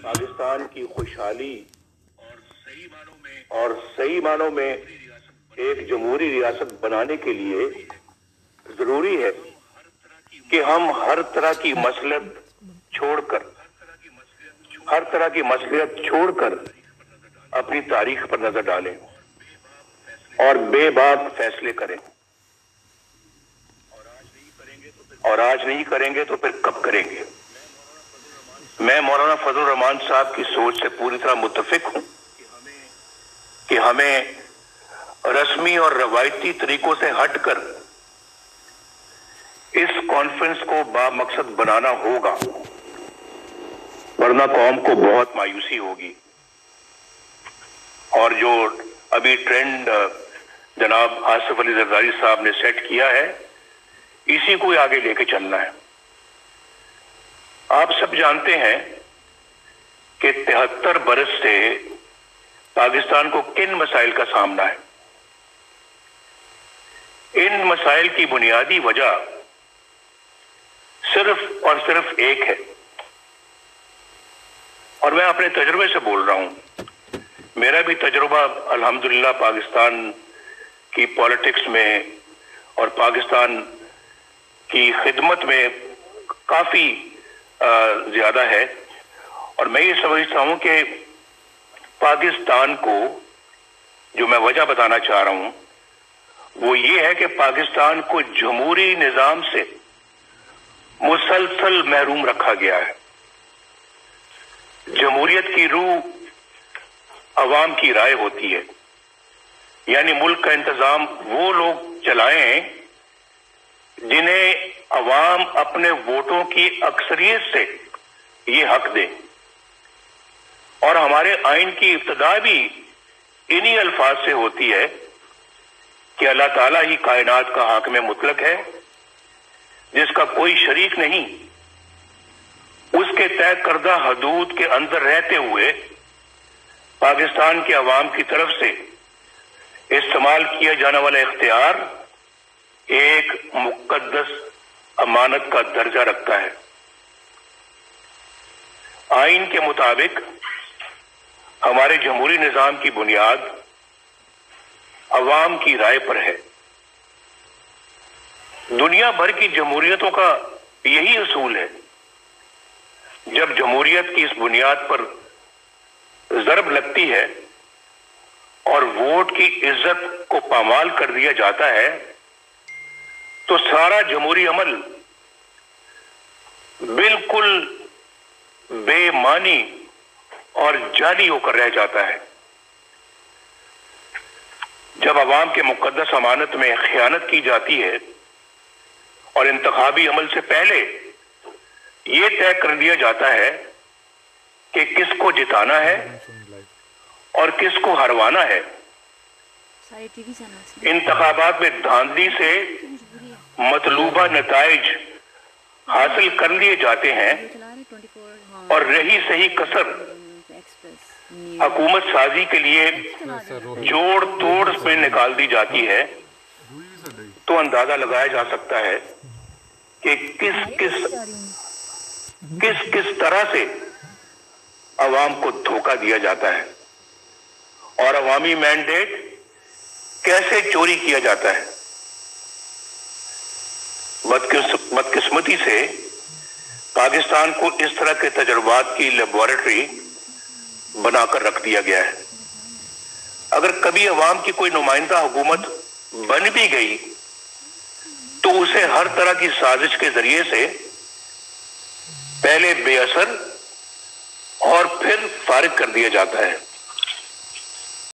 पाकिस्तान की खुशहाली और सही मानों में एक जमहूरी रियासत बनाने के लिए जरूरी है कि हम हर तरह की मसलियत छोड़कर अपनी तारीख पर नजर डालें और बेबाक फैसले करें। और आज नहीं करेंगे तो फिर कब करेंगे? मैं मौलाना फजल रहमान साहब की सोच से पूरी तरह मुत्तफिक हूं कि हमें रस्मी और रवायती तरीकों से हटकर इस कॉन्फ्रेंस को बामकसद बनाना होगा, वरना कौम को बहुत मायूसी होगी। और जो अभी ट्रेंड जनाब आसिफ अली जरदारी साहब ने सेट किया है, इसी को आगे लेके चलना है। आप सब जानते हैं कि 73 बरस से पाकिस्तान को किन मसाइल का सामना है। इन मसाइल की बुनियादी वजह सिर्फ और सिर्फ एक है, और मैं अपने तजुर्बे से बोल रहा हूं। मेरा भी तजुर्बा अल्हम्दुलिल्लाह पाकिस्तान की पॉलिटिक्स में और पाकिस्तान की खिदमत में काफी ज्यादा है, और मैं ये समझता हूं कि पाकिस्तान को जो मैं वजह बताना चाह रहा हूं वो ये है कि पाकिस्तान को जमहूरी निजाम से मुसलसल महरूम रखा गया है। जमहूरियत की रूह अवाम की राय होती है, यानी मुल्क का इंतजाम वो लोग चलाएं जिन्हें अवाम अपने वोटों की अक्सरियत से ये हक दे। और हमारे आइन की इब्तिदा भी इन्हीं अल्फाज से होती है कि अल्लाह ताला ही कायनात का हाकिम मुतलक है, जिसका कोई शरीक नहीं। उसके तय करदा हदूद के अंदर रहते हुए पाकिस्तान के अवाम की तरफ से इस्तेमाल किया जाने वाला इख्तियार एक मुकद्दस अमानत का दर्जा रखता है। आइन के मुताबिक हमारे जमहूरी निजाम की बुनियाद अवाम की राय पर है। दुनिया भर की जमहूरियतों का यही असूल है। जब जमहूरियत की इस बुनियाद पर ज़रब लगती है और वोट की इज्जत को पामाल कर दिया जाता है, तो सारा जमहूरी अमल बिल्कुल बेमानी और जाली होकर रह जाता है। जब अवाम के मुकद्दस अमानत में खयानत की जाती है और इंतखाबी अमल से पहले ये तय कर दिया जाता है कि किसको जिताना है और किसको हरवाना है, इंतखाबात में धांधली से मतलूबा नताइज हासिल कर लिए जाते हैं और रही सही कसर हुकूमत साजी के लिए जोड़ तोड़ में निकाल दी जाती है, तो अंदाजा लगाया जा सकता है कि किस तरह से अवाम को धोखा दिया जाता है और अवामी मैंडेट कैसे चोरी किया जाता है। बदकिस्मती से पाकिस्तान को इस तरह के तजुर्बात की लेबोरेटरी बनाकर रख दिया गया है। अगर कभी अवाम की कोई नुमाइंदा हुकूमत बन भी गई तो उसे हर तरह की साजिश के जरिए से पहले बेअसर और फिर फारिग कर दिया जाता है।